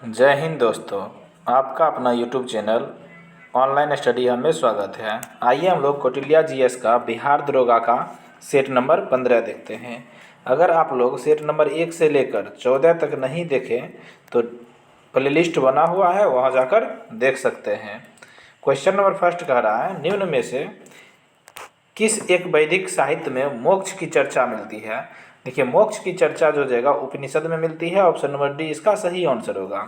जय हिंद दोस्तों। आपका अपना यूट्यूब चैनल ऑनलाइन स्टडी में स्वागत है। आइए हम लोग कौटिल्य जीएस का बिहार दरोगा का सेट नंबर 15 देखते हैं। अगर आप लोग सेट नंबर 1 से लेकर 14 तक नहीं देखें तो प्लेलिस्ट बना हुआ है, वहां जाकर देख सकते हैं। क्वेश्चन नंबर फर्स्ट कह रहा है, निम्न में से किस एक वैदिक साहित्य में मोक्ष की चर्चा मिलती है। देखिए, मोक्ष की चर्चा जो जाएगा उपनिषद में मिलती है। ऑप्शन नंबर डी इसका सही आंसर होगा।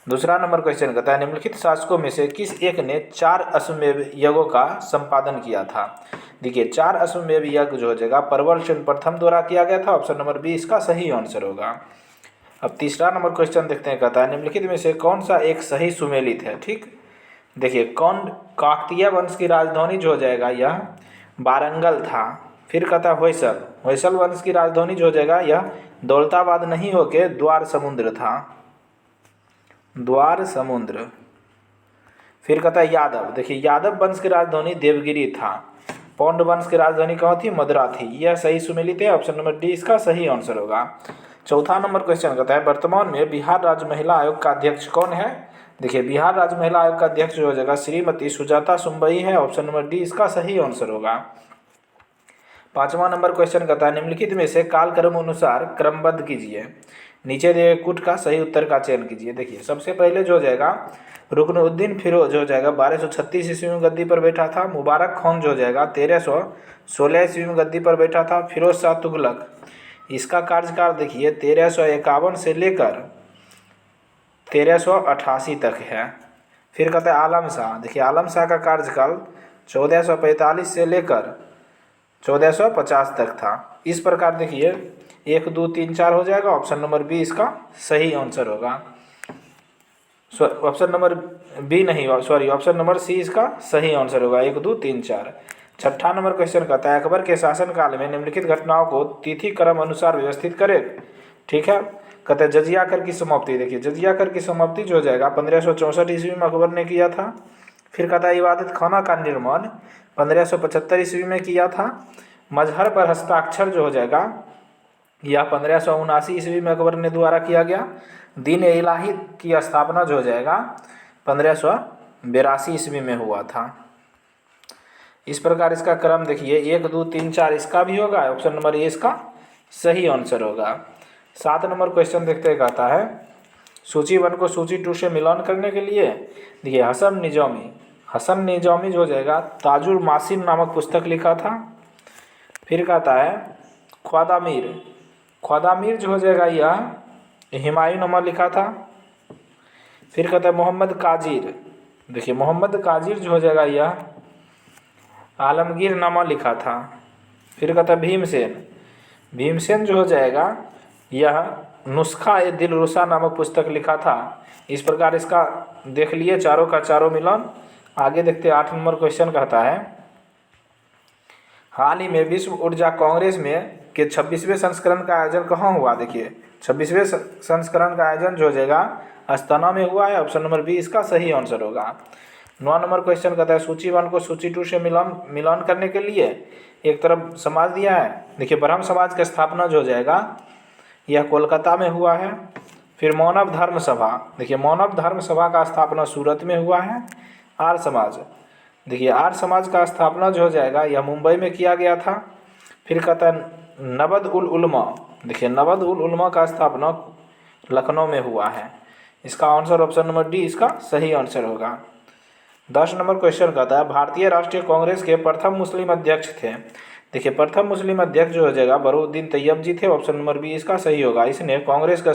दूसरा नंबर क्वेश्चन कहता है, निम्नलिखित शासकों में से किस एक ने 4 अश्वमेध यज्ञों का संपादन किया था। देखिए, 4 अश्वमेध यज्ञ जो हो जाएगा प्रवरचंद्र प्रथम द्वारा किया गया था। ऑप्शन नंबर बी इसका सही आंसर होगा। अब तीसरा नंबर क्वेश्चन देखते हैं, कहता है निम्नलिखित में से कौन सा एक सही सुमेलित है। ठीक, देखिए, कौन काकतीय वंश की राजधानी जो हो जाएगा यह वारंगल था। फिर कहता है होयसल वंश की राजधानी जो हो जाएगा यह दौलताबाद नहीं होके द्वार समुद्र था, द्वार समुद्र। फिर कहता है यादव, देखिए यादव वंश की राजधानी देवगिरी था। पौंड वंश की राजधानी कहाँ थी, मदुरा थी। यह सही सुमेलित है। ऑप्शन नंबर डी इसका सही आंसर होगा। चौथा नंबर क्वेश्चन कहता है, वर्तमान में बिहार राज्य महिला आयोग का अध्यक्ष कौन है। देखिए, बिहार राज्य महिला आयोग का अध्यक्ष जो हो जाएगा श्रीमती सुजाता सुंबई है। ऑप्शन नंबर डी इसका सही आंसर होगा। पांचवा नंबर क्वेश्चन कहता है, निम्नलिखित में से कालक्रम अनुसार क्रमबद्ध कीजिए। नीचे दिए कुट का सही उत्तर का चयन कीजिए। देखिए, सबसे पहले जो हो जाएगा रुकनुद्दीन फिरोज जो हो जाएगा 1236 ईस्वी में गद्दी पर बैठा था। मुबारक खान जो हो जाएगा 1316 ईस्वी में गद्दी पर बैठा था। फिरोज शाह तुगलक, इसका कार्यकाल देखिए 1351 से लेकर 1388 तक है। फिर कहते हैं आलम शाह, देखिए आलम शाह का कार्यकाल 1445 से लेकर 1450 तक था। इस प्रकार देखिए 1 2 3 4 हो जाएगा। ऑप्शन नंबर बी इसका सही आंसर होगा। ऑप्शन नंबर बी नहीं, सॉरी, ऑप्शन नंबर सी इसका सही आंसर होगा। 1 2 3 4। छठा नंबर क्वेश्चन कहता है, अकबर के शासनकाल में निम्नलिखित घटनाओं को तिथि क्रम अनुसार व्यवस्थित करें। ठीक है, कहते हैं जजिया कर की समाप्ति। देखिए, जजिया कर की समाप्ति जो हो जाएगा 1564 ईस्वी में अकबर ने किया था। फिर कहता है इबादत खाना का निर्माण 1575 ईस्वी में किया था। मजहर पर हस्ताक्षर जो हो जाएगा यह 1579 ईस्वी में अकबर ने द्वारा किया गया। दीन इलाही की स्थापना जो हो जाएगा 1582 ईस्वी में हुआ था। इस प्रकार इसका क्रम देखिए 1 2 3 4 इसका भी होगा। ऑप्शन नंबर ए इसका सही आंसर होगा। 7 नंबर क्वेश्चन देखते हैं, कहता है सूची 1 को सूची 2 से मिलान करने के लिए देखिए हसन निजामी जो हो जाएगा ताजुल मासिन नामक पुस्तक लिखा था। फिर कहता है ख्वादा मीर जो हो जाएगा यह हुमायूं नामा लिखा था। फिर कहता है मोहम्मद काजिर, देखिए मोहम्मद काजिर जो हो जाएगा यह आलमगीर नामा लिखा था। फिर कहता है भीमसेन जो हो जाएगा यह नुस्खा ए दिल रुसा नामक पुस्तक लिखा था। इस प्रकार इसका देख लिए चारों का चारों मिलन। आगे देखते हैं 8 नंबर क्वेश्चन कहता है, हाल ही में विश्व ऊर्जा कांग्रेस में के 26वें संस्करण का आयोजन कहाँ हुआ। देखिए 26वें संस्करण का आयोजन जो हो जाएगा अस्ताना में हुआ है। ऑप्शन नंबर बी इसका सही आंसर होगा। 9 नंबर क्वेश्चन कहता है सूची 1 को सूची 2 से मिलान करने के लिए एक तरफ समाज दिया है। देखिए ब्रह्म समाज की स्थापना जो हो जाएगा यह कोलकाता में हुआ है। फिर मानव धर्म सभा, देखिए मानव धर्म सभा का स्थापना सूरत में हुआ है। आर्य समाज, देखिए आर्य समाज का स्थापना जो हो जाएगा यह मुंबई में किया गया था। फिर कहता है नबद उल उलमा, देखिए नबद उल उलमा का स्थापना लखनऊ में हुआ है। इसका आंसर ऑप्शन नंबर डी इसका सही आंसर होगा। 10 नंबर क्वेश्चन कहता है भारतीय राष्ट्रीय कांग्रेस के प्रथम मुस्लिम अध्यक्ष थे। देखिए प्रथम मुस्लिम अध्यक्ष जो हो जाएगा बरूउद्दीन तैयब जी थे। ऑप्शन नंबर बी इसका सही होगा। इसने कांग्रेस का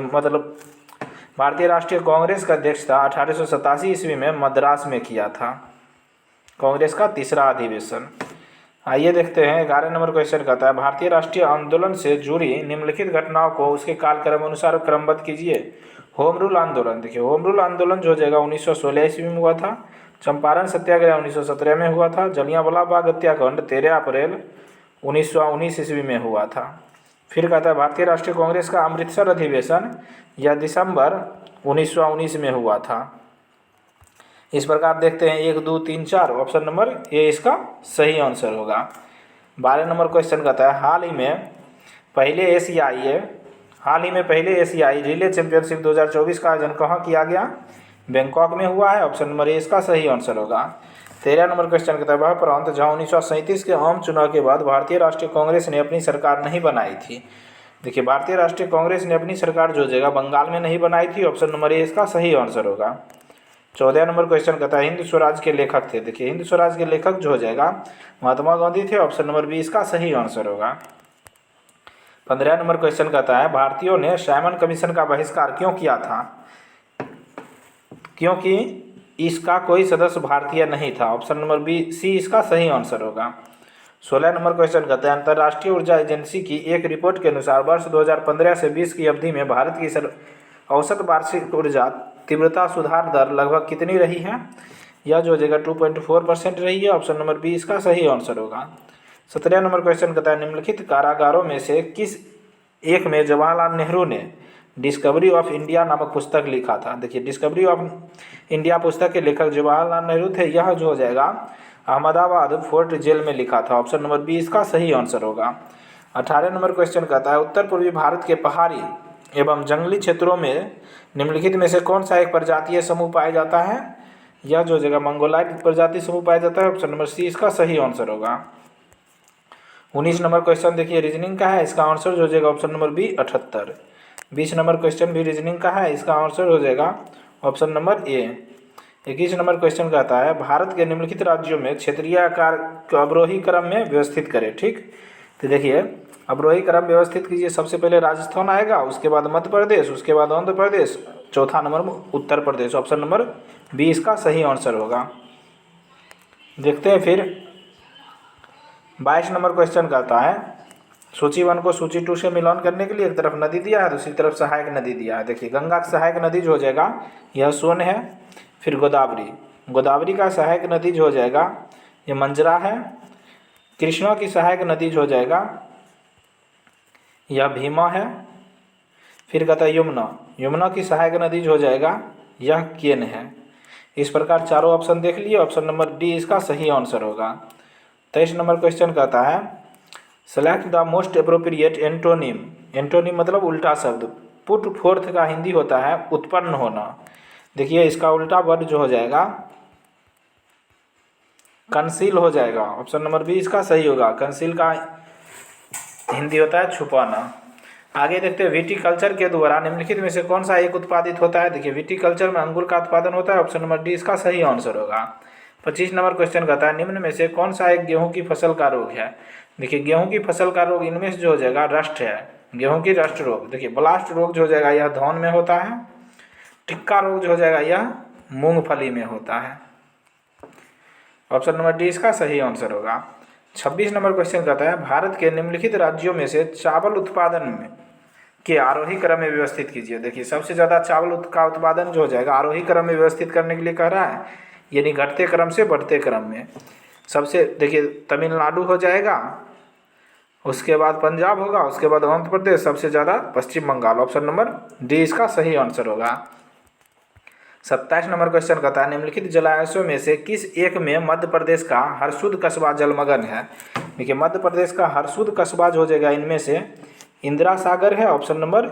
मतलब भारतीय राष्ट्रीय कांग्रेस का अध्यक्षता 1887 ईस्वी में मद्रास में किया था। कांग्रेस का तीसरा अधिवेशन। आइए देखते हैं 11 नंबर क्वेश्चन कहता है भारतीय राष्ट्रीय आंदोलन से जुड़ी निम्नलिखित घटनाओं को उसके कालक्रम अनुसार क्रमबद्ध कीजिए। होम रूल आंदोलन, देखिए होम रूल आंदोलन जो हो जाएगा 1916 ईस्वी में हुआ था। चंपारण सत्याग्रह 1917 में हुआ था। जलियांवाला बाग हत्याकांड 13 अप्रैल 1919 ईस्वी में हुआ था। फिर कहता है भारतीय राष्ट्रीय कांग्रेस का अमृतसर अधिवेशन यह दिसंबर 1919 में हुआ था। इस प्रकार देखते हैं 1 2 3 4। ऑप्शन नंबर ए इसका सही आंसर होगा। 12 नंबर क्वेश्चन कहता है हाल ही में पहले हाल ही में पहले एशियाई रिले चैंपियनशिप 2024 का आयोजन कहाँ किया गया? बैंकॉक में हुआ है। ऑप्शन नंबर ए इसका सही आंसर होगा। 13 नंबर क्वेश्चन कहता है वह प्रांत जहाँ 1937 के आम चुनाव के बाद भारतीय राष्ट्रीय कांग्रेस ने अपनी सरकार नहीं बनाई थी। देखिए भारतीय राष्ट्रीय कांग्रेस ने अपनी सरकार जो जगह बंगाल में नहीं बनाई थी। ऑप्शन नंबर ए इसका सही आंसर होगा। 14 नंबर क्वेश्चन कहता है हिंद स्वराज के लेखक थे। देखिए हिंद स्वराज के लेखक जो हो जाएगा महात्मा गांधी थे। ऑप्शन नंबर बी इसका सही आंसर होगा। 15 नंबर क्वेश्चन कहता है भारतीयों ने साइमन कमीशन का बहिष्कार क्यों किया था? क्योंकि इसका कोई सदस्य भारतीय नहीं था। ऑप्शन नंबर बी सी इसका सही आंसर होगा। 16 नंबर क्वेश्चन कहता है अंतर्राष्ट्रीय ऊर्जा एजेंसी की एक रिपोर्ट के अनुसार वर्ष 2015 से 20 की अवधि में भारत की औसत वार्षिक ऊर्जा तीव्रता सुधार दर लगभग कितनी रही है? यह जो हो जाएगा 2.4% रही है। ऑप्शन नंबर बी इसका सही आंसर होगा। 17 नंबर क्वेश्चन कहता है निम्नलिखित कारागारों में से किस एक में जवाहरलाल नेहरू ने डिस्कवरी ऑफ इंडिया नामक पुस्तक लिखा था? देखिए डिस्कवरी ऑफ इंडिया पुस्तक के लेखक जवाहरलाल नेहरू थे। यह जो हो जाएगा अहमदाबाद फोर्ट जेल में लिखा था। ऑप्शन नंबर बी इसका सही आंसर होगा। 18 नंबर क्वेश्चन कहता है उत्तर पूर्वी भारत के पहाड़ी एवं जंगली क्षेत्रों में निम्नलिखित में से कौन सा एक प्रजातीय समूह पाया जाता है? यह जो जगह मंगोलाइट प्रजाति समूह पाया जाता है। ऑप्शन नंबर सी इसका सही आंसर होगा। 19 नंबर क्वेश्चन देखिए रीजनिंग का है। इसका आंसर जो हो जाएगा option number B 78। 20 number question भी रीजनिंग का है। इसका आंसर हो जाएगा option number A. 21 number question कहता है भारत के निम्नलिखित राज्यों में क्षेत्रीय आकार को अवरोही क्रम में व्यवस्थित करें। ठीक, तो देखिए अवरोही क्रम व्यवस्थित कीजिए। सबसे पहले राजस्थान आएगा, उसके बाद मध्य प्रदेश, उसके बाद आंध्र प्रदेश, चौथा number Uttar Pradesh. Option number B इसका सही आंसर होगा। देखते हैं फिर 22 नंबर क्वेश्चन कहता है सूची 1 को सूची 2 से मिलान करने के लिए एक तरफ नदी दिया है, दूसरी तरफ सहायक नदी दिया है। देखिए गंगा की सहायक नदी जो हो जाएगा यह सोन है। फिर गोदावरी का सहायक नदी जो हो जाएगा ये मंजरा है। कृष्णा की सहायक नदी जो हो जाएगा यह भीमा है। फिर कहता है यमुना की सहायक नदी जो हो जाएगा यह केन है। इस प्रकार चारों ऑप्शन देख लिए। ऑप्शन नंबर डी इसका सही आंसर होगा। 23 नंबर क्वेश्चन कहता है select the most appropriate antonym. Antonym मतलब उल्टा शब्द। पुट फोर्थ का हिंदी होता है उत्पन्न होना। देखिए इसका उल्टा वर्ड जो हो जाएगा कंसील हो जाएगा। ऑप्शन नंबर बी इसका सही होगा। कंसील का हिंदी होता है छुपाना। आगे देखते हैं विटीकल्चर के द्वारा निम्नलिखित में से कौन सा एक उत्पादित होता है? देखिए विटीकल्चर में अंगूर का उत्पादन होता है। ऑप्शन नंबर डी इसका सही आंसर होगा। 25 नंबर क्वेश्चन कहता है निम्न में से कौन सा एक गेहूं की फसल का रोग है? देखिए गेहूं की फसल का रोग इनमें से जो हो जाएगा रस्ट है। गेहूं की रस्ट रोग। देखिए ब्लास्ट रोग जो हो जाएगा यह धान में होता है। टिक्का रोग जो हो जाएगा यह मूंगफली में होता है। ऑप्शन नंबर डी इसका सही आंसर होगा। 26 नंबर क्वेश्चन कहता है भारत के निम्नलिखित राज्यों में से चावल उत्पादन में के आरोही क्रम में व्यवस्थित कीजिए। देखिए सबसे ज़्यादा चावल का उत्पादन जो हो जाएगा आरोही क्रम में व्यवस्थित करने के लिए कह रहा है, यानी घटते क्रम से बढ़ते क्रम में। सबसे देखिए तमिलनाडु हो जाएगा, उसके बाद पंजाब होगा, उसके बाद आंध्र प्रदेश, सबसे ज़्यादा पश्चिम बंगाल। ऑप्शन नंबर डी इसका सही आंसर होगा। 27 नंबर क्वेश्चन कहता है निम्नलिखित जलाशयों में से किस एक में मध्य प्रदेश का हरसुद कस्बा जलमग्न है? देखिए मध्य प्रदेश का हरसुद कस्बा जो हो जाएगा इनमें से इंदिरा सागर है। ऑप्शन नंबर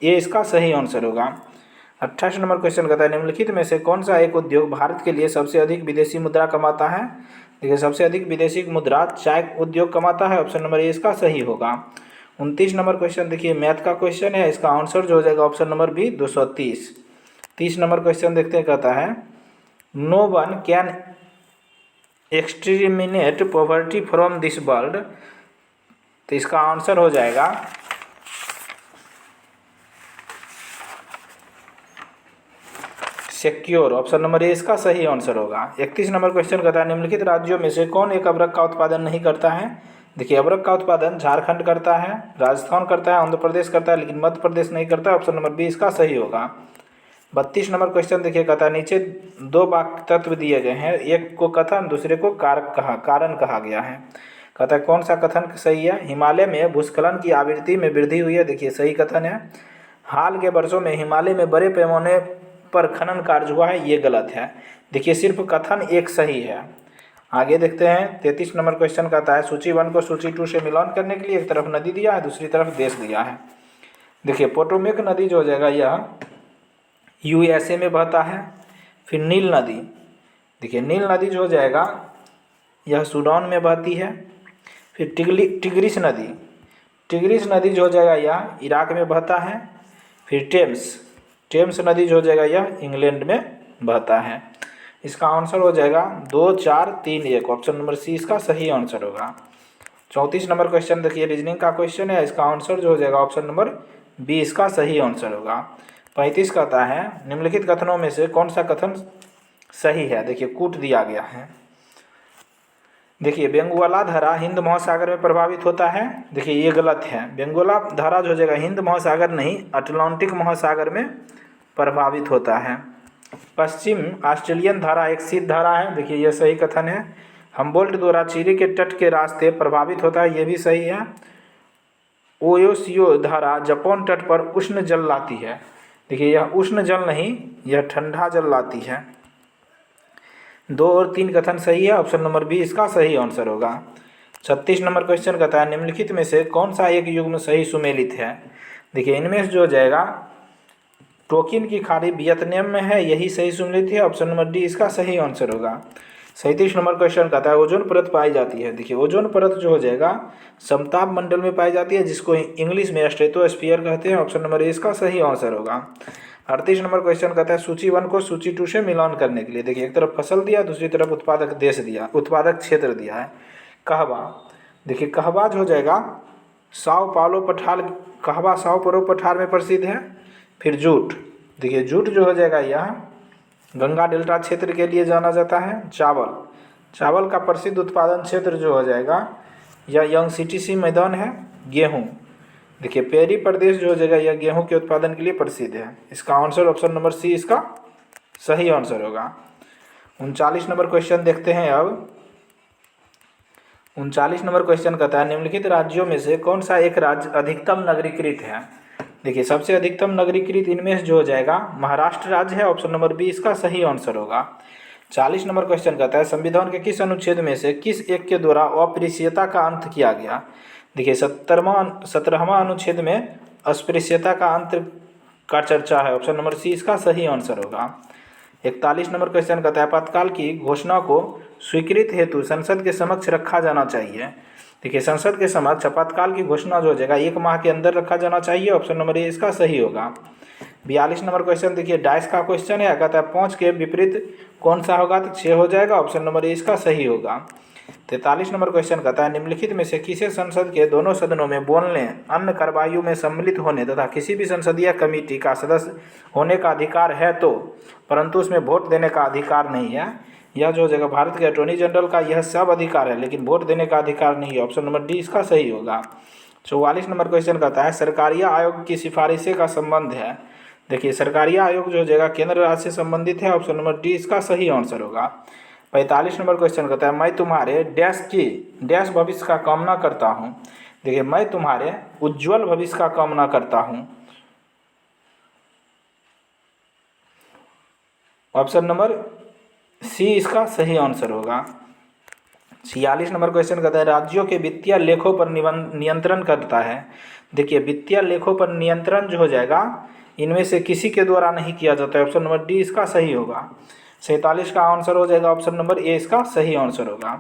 ए इसका सही आंसर होगा। 28 नंबर क्वेश्चन कहता है निम्नलिखित में से कौन सा एक उद्योग भारत के लिए सबसे अधिक विदेशी मुद्रा कमाता है? देखिए सबसे अधिक विदेशी मुद्रा चाय उद्योग कमाता है। ऑप्शन नंबर ए इसका सही होगा। 29 नंबर क्वेश्चन देखिए मैथ का क्वेश्चन है। इसका आंसर जो हो जाएगा option number B 230। 30 number question देखते हैं कहता है no one can exterminate poverty from this world. तो इसका आंसर हो जाएगा सिक्योर। ऑप्शन नंबर ए इसका सही आंसर होगा। 31 नंबर क्वेश्चन कहता है निम्नलिखित राज्यों में से कौन एक अबरक का उत्पादन नहीं करता है? देखिए अबरक का उत्पादन झारखंड करता है, राजस्थान करता है, आंध्र प्रदेश करता है, लेकिन मध्य प्रदेश नहीं करता है। ऑप्शन नंबर बी इसका सही होगा। 32 नंबर क्वेश्चन देखिए कहता है नीचे दो वाक्य तत्व दिए गए हैं, एक को कथन दूसरे को कारण कहा गया है। कहता है कौन सा कथन सही है? हिमालय में भूस्खलन की आवृत्ति में वृद्धि हुई है। देखिए सही कथन है। हाल के वर्षों में हिमालय में बड़े पैमाने पर खनन कार्य हुआ है, ये गलत है। देखिए सिर्फ कथन एक सही है। आगे देखते हैं 33 नंबर क्वेश्चन कहता है सूची 1 को सूची 2 से मिलान करने के लिए एक तरफ नदी दिया है, दूसरी तरफ देश दिया है। देखिए पोटोमेक नदी जो हो जाएगा यह यूएसए में बहता है। फिर नील नदी, देखिए नील नदी जो हो जाएगा यह सूडान में बहती है। फिर टिग्रिस नदी, टिग्रिस नदी जो हो जाएगा यह इराक में बहता है। फिर टेम्स नदी जो हो जाएगा यह इंग्लैंड में बहता है। इसका आंसर हो जाएगा 2, 4, 3, 1। ऑप्शन नंबर सी इसका सही आंसर होगा। 34 नंबर क्वेश्चन देखिए रीजनिंग का क्वेश्चन है। इसका आंसर जो हो जाएगा ऑप्शन नंबर बी इसका सही आंसर होगा। 35 कहता है निम्नलिखित कथनों में से कौन सा कथन सही है। देखिए कूट दिया गया है। देखिए बेंगोला धारा हिंद महासागर में प्रभावित होता है। देखिए ये गलत है। बेंगोला धारा जो हो जाएगा हिंद महासागर नहीं अटलांटिक महासागर में प्रभावित होता है। पश्चिम ऑस्ट्रेलियन धारा एक शीत धारा है। देखिए यह सही कथन है। हम्बोल्ट द्वारा चिली के तट के रास्ते प्रभावित होता है, यह भी सही है। ओयोसियो धारा जापान तट पर उष्ण जल लाती है। देखिए यह उष्ण जल नहीं, यह ठंडा जल लाती है। 2 और 3 कथन सही है। ऑप्शन नंबर बी इसका सही आंसर होगा। 36 नंबर क्वेश्चन कहता है निम्नलिखित में से कौन सा एक युग्म सही सुमेलित है। देखिए इनमें से जो हो जाएगा टोकिन की खाड़ी वियतनाम में है, यही सही सुमेलित है। ऑप्शन नंबर डी इसका सही आंसर होगा। 37 नंबर क्वेश्चन कहता है ओजोन परत पाई जाती है। देखिए ओजोन परत जो हो जाएगा समताप मंडल में पाई जाती है, जिसको इंग्लिश में स्ट्रेटोस्फीयर कहते हैं। ऑप्शन नंबर ए इसका सही आंसर होगा। 38 नंबर क्वेश्चन कहता है सूची 1 को सूची 2 से मिलान करने के लिए। देखिए एक तरफ फसल दिया, दूसरी तरफ उत्पादक देश दिया, उत्पादक क्षेत्र दिया है। कहवा, देखिए कहवा जो हो जाएगा साओ पालो पठार, कहवा साओ पालो पठार में प्रसिद्ध है। फिर जूट, देखिए जूट जो हो जाएगा यह गंगा डेल्टा क्षेत्र के लिए जाना जाता है। चावल का प्रसिद्ध उत्पादन क्षेत्र जो हो जाएगा यह यंग सीटीसी मैदान है। गेहूँ, देखिए पेरी प्रदेश जो हो जाएगा यह गेहूं के उत्पादन के लिए प्रसिद्ध है। इसका आंसर ऑप्शन नंबर सी इसका सही आंसर होगा। 39 नंबर क्वेश्चन देखते हैं अब। 39 नंबर क्वेश्चन कहता है निम्नलिखित राज्यों में से कौन सा एक राज्य अधिकतम नगरीकृत है। देखिए सबसे अधिकतम नगरीकृत इनमें से जो हो जाएगा महाराष्ट्र राज्य है। ऑप्शन नंबर बी इसका सही आंसर होगा। 40 नंबर क्वेश्चन कहता है संविधान के किस अनुच्छेद में से किस एक के द्वारा अस्पृश्यता का अंत किया गया। देखिए 17वां अनुच्छेद में अस्पृश्यता का अंत का चर्चा है। ऑप्शन नंबर सी इसका सही आंसर होगा। 41 नंबर क्वेश्चन कहता है आपातकाल की घोषणा को स्वीकृत हेतु संसद के समक्ष रखा जाना चाहिए। देखिए संसद के समक्ष आपातकाल की घोषणा जो हो जाएगा 1 माह के अंदर रखा जाना चाहिए। ऑप्शन नंबर ए इसका सही होगा। 42 नंबर क्वेश्चन देखिए डाइस का क्वेश्चन है। कहता है 5 के विपरीत कौन सा होगा, तो 6 हो जाएगा। ऑप्शन नंबर ए इसका सही होगा। 43 नंबर क्वेश्चन कहता है निम्नलिखित में से किसे संसद के दोनों सदनों में बोलने, अन्य कार्यवाहियों में सम्मिलित होने तथा किसी भी संसदीय कमेटी का सदस्य होने का अधिकार है तो, परंतु उसमें वोट देने का अधिकार नहीं है। यह जो हो जाएगा भारत के अटॉर्नी जनरल का यह सब अधिकार है, लेकिन वोट देने का अधिकार नहीं है। ऑप्शन नंबर डी इसका सही होगा। 44 नंबर क्वेश्चन कहता है सरकारिया आयोग की सिफारिशें का संबंध है। देखिए सरकारिया आयोग जो हो जाएगा केंद्र राज्य से संबंधित है। ऑप्शन नंबर डी इसका सही आंसर होगा। 45 नंबर क्वेश्चन कहता है मैं तुम्हारे डैश की डैश भविष्य का कामना करता हूँ। देखिए मैं तुम्हारे उज्जवल भविष्य का कामना करता हूँ। ऑप्शन नंबर सी इसका सही आंसर होगा। 46 नंबर क्वेश्चन कहता है राज्यों के वित्तीय लेखों पर नियंत्रण करता है। देखिए वित्तीय लेखों पर नियंत्रण जो हो जाएगा इनमें से किसी के द्वारा नहीं किया जाता है। ऑप्शन नंबर डी इसका सही होगा। 47 का आंसर हो जाएगा ऑप्शन नंबर ए इसका सही आंसर होगा।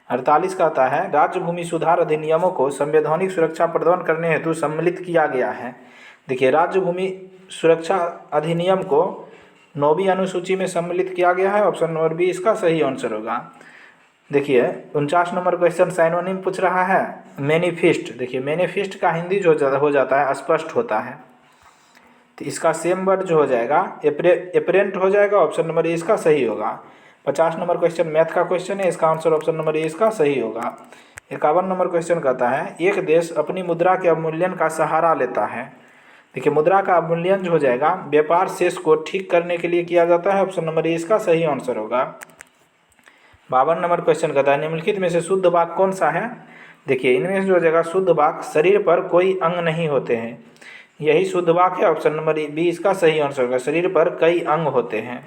48 कहता है राज्य भूमि सुधार अधिनियमों को संवैधानिक सुरक्षा प्रदान करने हेतु सम्मिलित किया गया है। देखिए राज्य भूमि सुरक्षा अधिनियम को 9वीं अनुसूची में सम्मिलित किया गया है। ऑप्शन नंबर बी इसका सही आंसर होगा। देखिए 49 नंबर क्वेश्चन साइनोनिम पूछ रहा है मैनिफेस्ट। देखिए मैनिफेस्ट का हिंदी जो हो जाता है स्पष्ट होता है, तो इसका सेम वर्ड जो हो जाएगा एपरेंट हो जाएगा। ऑप्शन नंबर ए इसका सही होगा। 50 नंबर क्वेश्चन मैथ का क्वेश्चन है। इसका आंसर ऑप्शन नंबर ए इसका सही होगा। 51 नंबर क्वेश्चन कहता है एक देश अपनी मुद्रा के अवमूल्यन का सहारा लेता है। देखिए मुद्रा का अवमूल्यन जो हो जाएगा व्यापार शेष को ठीक करने के लिए किया जाता है। ऑप्शन नंबर ए इसका सही आंसर होगा। 52 नंबर क्वेश्चन कहता है निम्नलिखित में से शुद्ध वाक्य कौन सा है। देखिए इनमें से जो हो जाएगा शुद्ध वाक्य शरीर पर कोई अंग नहीं होते हैं, यही शुद्ध वाक्य है। ऑप्शन नंबर बी इसका सही आंसर होगा। शरीर पर कई अंग होते हैं।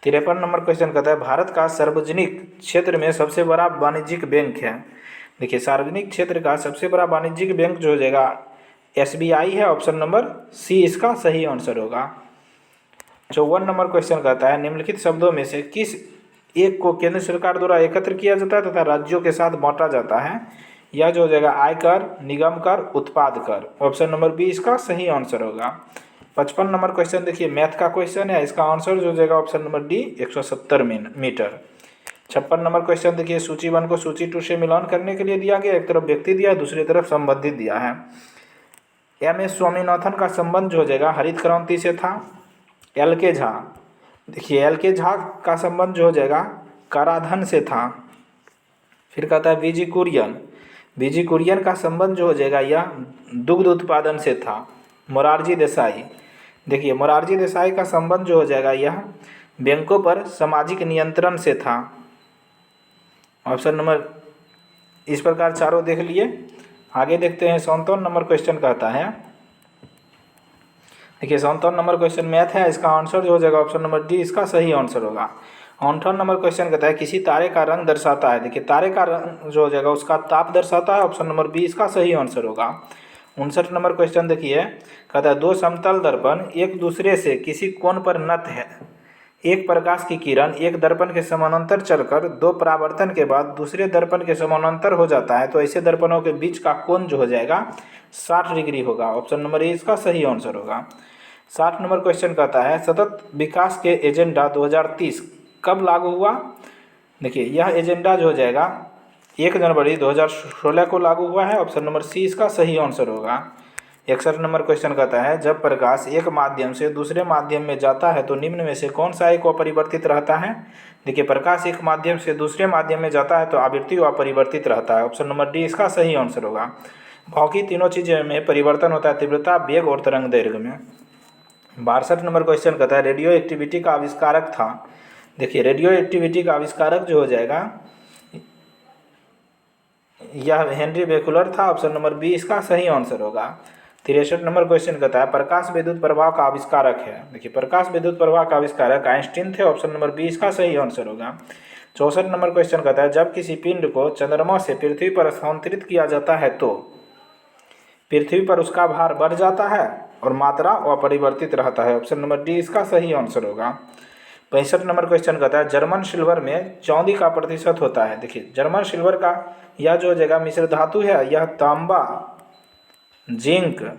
53 नंबर क्वेश्चन कहता है भारत का सार्वजनिक क्षेत्र में सबसे बड़ा वाणिज्यिक बैंक है। देखिए सार्वजनिक क्षेत्र का सबसे बड़ा वाणिज्यिक बैंक जो हो जाएगा SBI है, ऑप्शन नंबर सी इसका सही आंसर होगा। 54 नंबर क्वेश्चन कहता है निम्नलिखित शब्दों में से किस एक को केंद्र सरकार द्वारा एकत्र किया जाता है तथा राज्यों के साथ बांटा जाता है। यह जो हो जाएगा आयकर, निगम कर, उत्पाद कर। ऑप्शन नंबर बी इसका सही आंसर होगा। 55 नंबर क्वेश्चन देखिए मैथ का क्वेश्चन है, इसका आंसर जो हो जाएगा option number D 170 metre. 56 number question देखिए सूची 1 को सूची 2 से मिलान करने के लिए दिया गया, एक तरफ व्यक्ति दिया है दूसरी तरफ संबंधित दिया है। MS स्वामीनाथन का संबंध जो हो जाएगा हरित क्रांति से था। LK झा देखिए LK झा का संबंध जो हो जाएगा कराधान से था। फिर कहता है बीजी कुरियन का संबंध जो हो जाएगा यह दुग्ध उत्पादन से था। मोरारजी देसाई देखिए मोरारजी देसाई का संबंध जो हो जाएगा यह बैंकों पर सामाजिक नियंत्रण से था। ऑप्शन नंबर इस प्रकार चारों देख लिए। आगे देखते हैं 57 नंबर क्वेश्चन कहता है देखिए 57 नंबर क्वेश्चन मैथ है, इसका आंसर जो हो जाएगा ऑप्शन नंबर डी इसका सही आंसर होगा। 58 नंबर क्वेश्चन कहता है किसी तारे का रंग दर्शाता है। देखिए तारे का रंग जो हो जाएगा उसका ताप दर्शाता है, ऑप्शन नंबर बी इसका सही आंसर होगा। 59 नंबर क्वेश्चन देखिए कहता है दो समतल दर्पण एक दूसरे से किसी कोण पर नत है। एक प्रकाश की किरण एक दर्पण के समानांतर चलकर दो परावर्तन के बाद दूसरे दर्पण के समानांतर हो जाता है तो ऐसे दर्पणों के बीच का कोण जो हो जाएगा 60 डिग्री होगा। ऑप्शन नंबर ए इसका सही आंसर होगा। 60 नंबर क्वेश्चन कहता है सतत विकास के एजेंडा 2030 कब लागू हुआ। देखिए यह एजेंडा जो हो जाएगा 1 जनवरी 2016 को लागू हुआ है। ऑप्शन नंबर सी इसका सही आंसर होगा। 61 नंबर क्वेश्चन कहता है जब प्रकाश एक माध्यम से दूसरे माध्यम में जाता है तो निम्न में से कौन सा एक अपरिवर्तित रहता है। देखिए प्रकाश एक माध्यम से दूसरे माध्यम में जाता है तो आवृत्ति अपरिवर्तित रहता है। ऑप्शन नंबर डी इसका सही आंसर होगा। भौतिकी तीनों चीज़ों में परिवर्तन होता है, तीव्रता, वेग और तरंग दैर्घ्य में। 62 नंबर क्वेश्चन कहता है रेडियो एक्टिविटी का आविष्कारक था। देखिए रेडियो एक्टिविटी का आविष्कारक जो हो जाएगा यह हेनरी बेकुलर था। ऑप्शन नंबर बी इसका सही आंसर होगा। 63 नंबर क्वेश्चन कहता है प्रकाश विद्युत प्रभाव का आविष्कारक है। देखिए प्रकाश विद्युत प्रभाव का आविष्कारक आइंस्टीन थे। ऑप्शन नंबर बी इसका सही आंसर होगा। 64 नंबर क्वेश्चन कहता है जब किसी पिंड को चंद्रमा से पृथ्वी पर स्थानांतरित किया जाता है तो पृथ्वी पर उसका भार बढ़ जाता है और मात्रा अपरिवर्तित रहता है। ऑप्शन नंबर डी इसका सही आंसर होगा। 65 नंबर क्वेश्चन कहता है जर्मन सिल्वर में चांदी का प्रतिशत होता है। देखिए जर्मन सिल्वर का यह जो जगह मिश्र धातु है यह तांबा, जिंक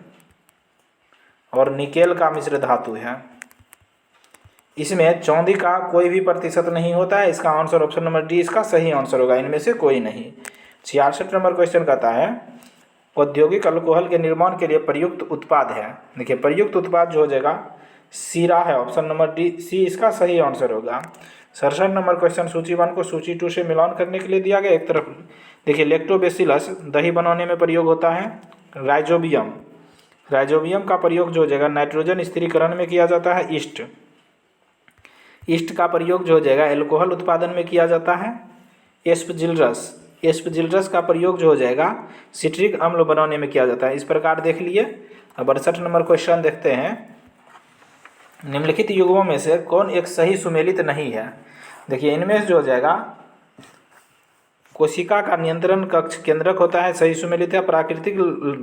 और निकेल का मिश्र धातु है। इसमें चांदी का कोई भी प्रतिशत नहीं होता है। इसका आंसर ऑप्शन नंबर डी इसका सही आंसर होगा, इनमें से कोई नहीं। 66 नंबर क्वेश्चन कहता है औद्योगिक अल्कोहल के निर्माण के लिए प्रयुक्त उत्पाद है। देखिए प्रयुक्त उत्पाद जो हो जाएगा सीरा है। ऑप्शन नंबर डी सी इसका सही आंसर होगा। 67 नंबर क्वेश्चन सूची 1 को सूची 2 से मिलान करने के लिए दिया गया। एक तरफ देखिए लैक्टोबैसिलस दही बनाने में प्रयोग होता है। राइजोबियम का प्रयोग जो हो जाएगा नाइट्रोजन स्थिरीकरण में किया जाता है। ईस्ट का प्रयोग जो हो जाएगा एल्कोहल उत्पादन में किया जाता है। एस्पजिलरस का प्रयोग जो हो जाएगा सिट्रिक अम्ल बनाने में किया जाता है। इस प्रकार देख लिए। अब 68 नंबर क्वेश्चन देखते हैं निम्नलिखित युग्मों में से कौन एक सही सुमेलित नहीं है। देखिए इनमें जो हो जाएगा कोशिका का नियंत्रण कक्ष केंद्रक होता है, सही सुमेलित है। प्राकृतिक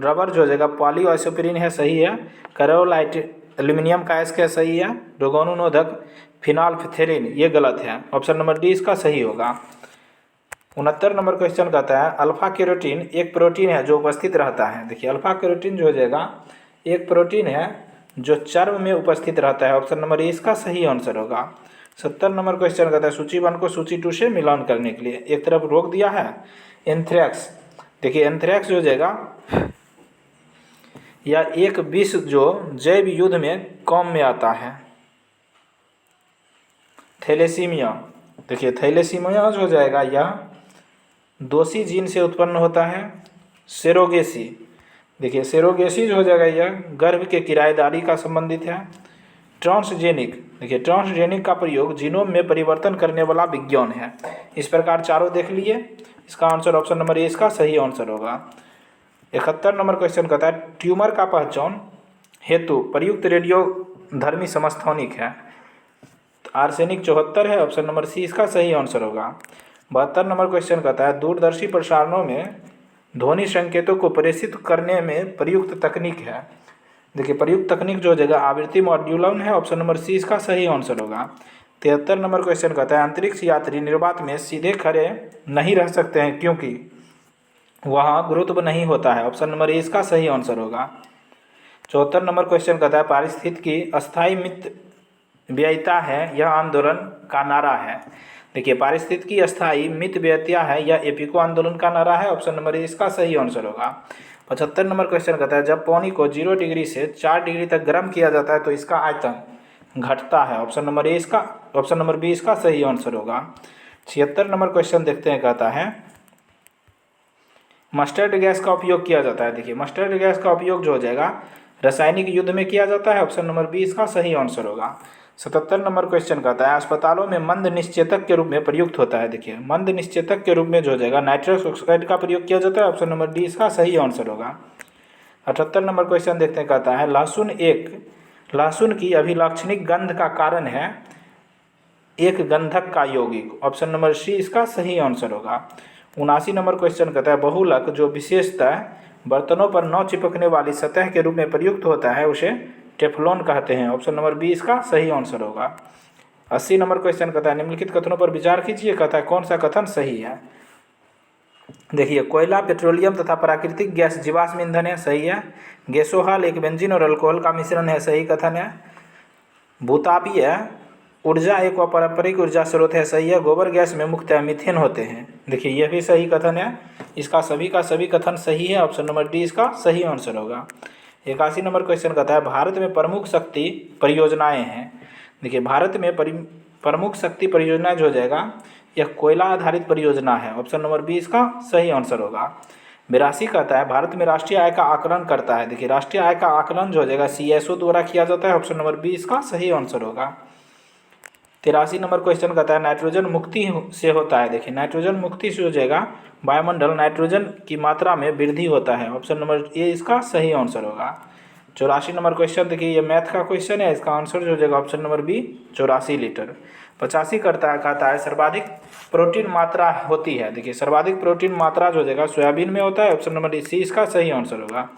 रबर जो हो जाएगा पॉलीआइसोप्रीन है, सही है। कैरोलाइट एल्यूमिनियम का एस्क है, सही है। रोगाणुरोधक फिनाल्फथेरिन ये गलत है। ऑप्शन नंबर डी इसका सही होगा। 69 नंबर क्वेश्चन कहता है अल्फा कैरोटीन एक प्रोटीन है जो उपस्थित रहता है। देखिए अल्फा कैरोटीन जो हो जाएगा एक प्रोटीन है जो चर्म में उपस्थित रहता है। ऑप्शन नंबर ए इसका सही आंसर होगा। 70 नंबर क्वेश्चन कहता है सूची 1 को सूची 2 से मिलान करने के लिए। एक तरफ रोक दिया है एंथ्रैक्स। देखिए एंथ्रैक्स जो हो जाएगा या एक विष जो जैव युद्ध में काम में आता है। थैलेसीमिया देखिए थैलेसीमिया जो हो जाएगा यह दोषी जीन से उत्पन्न होता है। सेरोगेसी देखिए सेरोगेसी जो हो जाएगा यह गर्भ के किराएदारी का संबंधित है। ट्रांसजेनिक देखिए ट्रांसजेनिक का प्रयोग जीनोम में परिवर्तन करने वाला विज्ञान है। इस प्रकार चारों देख लिए। इसका आंसर ऑप्शन नंबर ए इसका सही आंसर होगा। 71 नंबर क्वेश्चन कहता है ट्यूमर का पहचान हेतु प्रयुक्त रेडियोधर्मी समस्थानिक है। आर्सेनिक 74 है। ऑप्शन नंबर सी इसका सही आंसर होगा। 72 नंबर क्वेश्चन कहता है दूरदर्शी प्रसारणों में ध्वनि संकेतों को प्रेषित करने में प्रयुक्त तकनीक है। देखिए प्रयुक्त तकनीक जो हो जाएगा आवृत्ति मॉड्यूलन है, ऑप्शन नंबर सी इसका सही आंसर होगा। 73 नंबर क्वेश्चन कहता है अंतरिक्ष यात्री निर्वात में सीधे खड़े नहीं रह सकते हैं क्योंकि वहाँ गुरुत्व नहीं होता है, ऑप्शन नंबर ए इसका सही आंसर होगा। 74 नंबर क्वेश्चन कहता है पारिस्थितिकी अस्थायी मित व्ययिता है यह आंदोलन का नारा है। देखिए पारिस्थितिकी अस्थायी मित व्ययिता है यह एपिको आंदोलन का नारा है, ऑप्शन नंबर ए इसका सही आंसर होगा। 75 नंबर क्वेश्चन कहता है जब पानी को 0 डिग्री से 4 डिग्री तक गर्म किया जाता है तो इसका आयतन घटता है, ऑप्शन नंबर बी इसका सही आंसर होगा। 76 नंबर क्वेश्चन देखते हैं, कहता है मस्टर्ड गैस का उपयोग किया जाता है। देखिए मस्टर्ड गैस का उपयोग जो हो जाएगा रासायनिक युद्ध में किया जाता है, ऑप्शन नंबर बी इसका सही आंसर होगा। 77 नंबर क्वेश्चन कहता है अस्पतालों में मंद निश्चेतक के रूप में प्रयुक्त होता है। देखिए मंद निश्चेतक के रूप में जो हो जाएगा नाइट्रस ऑक्साइड का प्रयोग किया जाता है, ऑप्शन नंबर डी इसका सही आंसर होगा। 78 नंबर क्वेश्चन देखते हैं, कहता है लहसुन की अभिलाक्षणिक गंध का कारण है एक गंधक का यौगिक, ऑप्शन नंबर सी इसका सही आंसर होगा। 79 नंबर क्वेश्चन कहता है बहुलक जो विशेषतः बर्तनों पर न चिपकने वाली सतह के रूप में प्रयुक्त होता है उसे टेफ्लॉन कहते हैं, ऑप्शन नंबर बी इसका सही आंसर होगा। 80 नंबर क्वेश्चन कहता है निम्नलिखित कथनों पर विचार कीजिए, कहता है कौन सा कथन सही है। देखिए कोयला पेट्रोलियम तथा प्राकृतिक गैस जीवाश्म ईंधन है, सही है। गैसोहॉल एक बेंजीन और अल्कोहल का मिश्रण है, सही कथन है। भूतापीय ऊर्जा एक अपारंपरिक ऊर्जा स्रोत है, सही है। गोबर गैस में मुख्यतः मीथेन होते हैं, देखिए यह भी सही कथन है। इसका सभी का सभी कथन सही है, ऑप्शन नंबर डी इसका सही आंसर होगा। 81 नंबर क्वेश्चन कहता है भारत में प्रमुख शक्ति परियोजनाएं हैं। देखिए भारत में प्रमुख शक्ति परियोजना जो हो जाएगा यह कोयला आधारित परियोजना है, ऑप्शन नंबर बी इसका सही आंसर होगा। 82 कहता है भारत में राष्ट्रीय आय का आकलन करता है। देखिए राष्ट्रीय आय का आकलन जो हो जाएगा CSO द्वारा किया जाता है, ऑप्शन नंबर बी इसका सही आंसर होगा। 83 नंबर क्वेश्चन कहता है नाइट्रोजन मुक्ति से होता है। देखिए नाइट्रोजन मुक्ति से हो जाएगा वायुमंडल नाइट्रोजन की मात्रा में वृद्धि होता है, ऑप्शन नंबर ए इसका सही आंसर होगा। 84 नंबर क्वेश्चन देखिए ये मैथ का क्वेश्चन है, इसका आंसर जो हो जाएगा ऑप्शन नंबर बी 84 लीटर। 85 कहता है सर्वाधिक प्रोटीन मात्रा होती है। देखिए सर्वाधिक प्रोटीन मात्रा जो हो जाएगा सोयाबीन में होता है, ऑप्शन नंबर सी इसका सही आंसर होगा।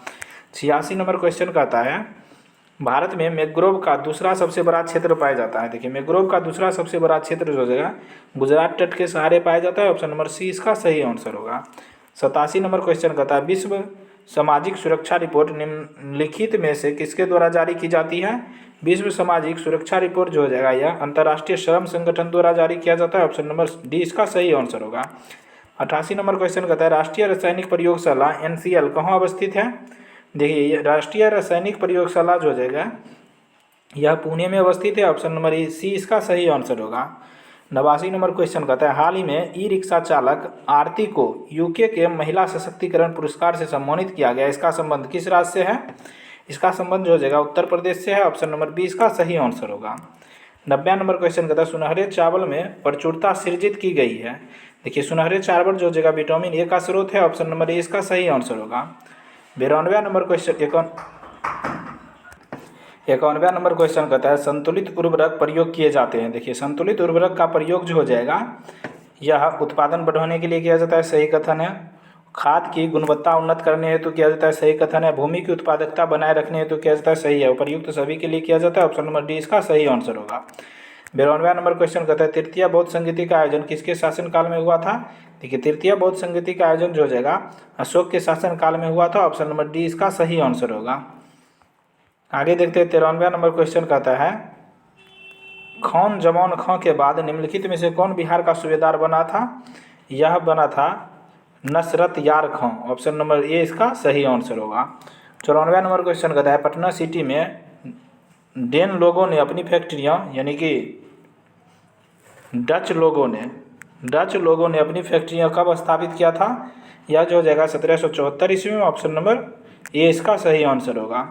86 नंबर क्वेश्चन कहता है भारत में मैंग्रोव का दूसरा सबसे बड़ा क्षेत्र पाया जाता है। देखिए मैंग्रोव का दूसरा सबसे बड़ा क्षेत्र जो हो जाएगा गुजरात तट के सहारे पाया जाता है, ऑप्शन नंबर सी इसका सही आंसर होगा। 87 नंबर क्वेश्चन कहता है विश्व सामाजिक सुरक्षा रिपोर्ट निम्नलिखित में से किसके द्वारा जारी की जाती है। विश्व सामाजिक सुरक्षा रिपोर्ट जो हो जाएगा यह अंतर्राष्ट्रीय श्रम संगठन द्वारा जारी किया जाता है, ऑप्शन नंबर डी इसका सही आंसर होगा। 88 नंबर क्वेश्चन कहता है राष्ट्रीय रासायनिक प्रयोगशाला NCL कहाँ अवस्थित है। देखिए राष्ट्रीय रासायनिक प्रयोगशाला जो हो जाएगा यह पुणे में अवस्थित है, ऑप्शन नंबर सी इसका सही आंसर होगा। 89 नंबर क्वेश्चन कहता है हाल ही में ई-रिक्शा चालक आरती को UK के महिला सशक्तिकरण पुरस्कार से सम्मानित किया गया, इसका संबंध किस राज्य से है। इसका संबंध जो हो जाएगा उत्तर प्रदेश से है, ऑप्शन नंबर बी इसका सही आंसर होगा। 90 नंबर क्वेश्चन कहता है सुनहरे चावल में प्रचुरता सृजित की गई है। देखिए सुनहरे चावल जो हो जाएगा विटामिन ए का स्रोत है, ऑप्शन नंबर ए इसका सही आंसर होगा। 92 नंबर क्वेश्चन 51 नंबर क्वेश्चन कहता है संतुलित उर्वरक प्रयोग किए जाते हैं। देखिए संतुलित उर्वरक का प्रयोग जो हो जाएगा यह उत्पादन बढ़ाने के लिए किया जाता है, सही कथन है। खाद की गुणवत्ता उन्नत करने हेतु किया जाता है, सही कथन है। भूमि की उत्पादकता बनाए रखने हेतु किया जाता है, सही है। उपर्युक्त सभी के लिए किया जाता है, ऑप्शन नंबर डी इसका सही आंसर होगा। 92 नंबर क्वेश्चन कहता है तृतीय बौद्ध संगीति का आयोजन किसके शासनकाल में हुआ था। देखिए तृतीय बौद्ध संगीति का आयोजन जो हो जाएगा अशोक के शासनकाल में हुआ था, ऑप्शन नंबर डी इसका सही आंसर होगा। आगे देखते हैं 93 नंबर क्वेश्चन कहता है खान जमान खां के बाद निम्नलिखित में से कौन बिहार का सूबेदार बना था। यह बना था नसरत यार खां, ऑप्शन नंबर ए इसका सही आंसर होगा। 94 नंबर क्वेश्चन कहता है पटना सिटी में डेन लोगों ने अपनी फैक्ट्रियां यानी कि डच लोगों ने अपनी फैक्ट्रियां कब स्थापित किया था। यह जो हो जाएगा 1774 ईस्वी में, ऑप्शन नंबर ए इसका सही आंसर होगा।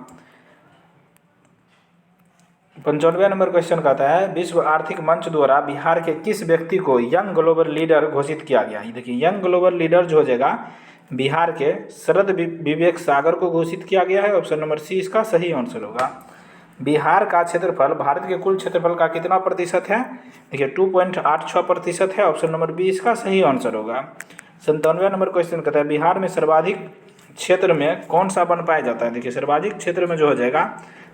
95 नंबर क्वेश्चन कहता है विश्व आर्थिक मंच द्वारा बिहार के किस व्यक्ति को यंग ग्लोबल लीडर घोषित किया गया। देखिए यंग ग्लोबल लीडर जो हो जाएगा बिहार के शरद विवेक सागर को घोषित किया गया है, ऑप्शन नंबर सी इसका सही आंसर होगा। बिहार का क्षेत्रफल भारत के कुल क्षेत्रफल का कितना प्रतिशत है। देखिए 2.86% है, ऑप्शन नंबर बी इसका सही आंसर होगा। 97वां नंबर क्वेश्चन कहता है बिहार में सर्वाधिक क्षेत्र में कौन सा वन पाया जाता है। देखिए सर्वाधिक क्षेत्र में जो हो जाएगा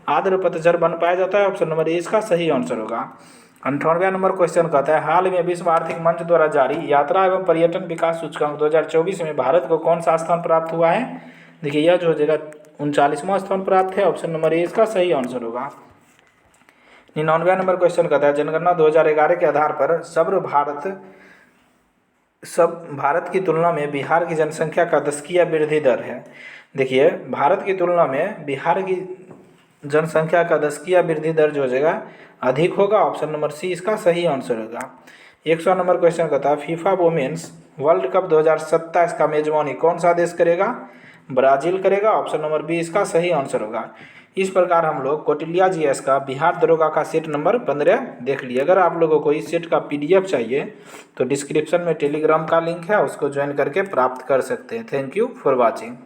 आर्द्र पतझड़ वन पाया जाता है। ऑप्शन नंबर ए इसका सही आंसर होगा। 98वां नंबर क्वेश्चन कहता है हाल में विश्व आर्थिक मंच द्वारा जारी यात्रा एवं पर्यटन विकास सूचकांक 2024 में भारत को कौन सा स्थान प्राप्त हुआ है। देखिए यह जो हो जाएगा 39वां स्थान प्राप्त है। ऑप्शन नंबर ए इसका सही आंसर होगा। 99वां नंबर क्वेश्चन कहता है जनगणना 2011 के आधार पर भारत की तुलना में बिहार की जनसंख्या का दशकीय वृद्धि दर है। देखिए भारत की तुलना में बिहार की जनसंख्या का दशकीय वृद्धि दर जो हो जाएगा अधिक होगा। ऑप्शन नंबर सी इसका सही आंसर होगा। 100 नंबर क्वेश्चन कहता है फीफा वुमेन्स वर्ल्ड कप 2027 का मेजबानी कौन सा देश करेगा। ब्राज़ील करेगा। ऑप्शन नंबर बी इसका सही आंसर होगा। इस प्रकार हम लोग कौटिल्य जीएस का बिहार दरोगा का सेट नंबर 15 देख लिए। अगर आप लोगों को इस सेट का पीडीएफ चाहिए तो डिस्क्रिप्शन में टेलीग्राम का लिंक है, उसको ज्वाइन करके प्राप्त कर सकते हैं। Thank you for watching.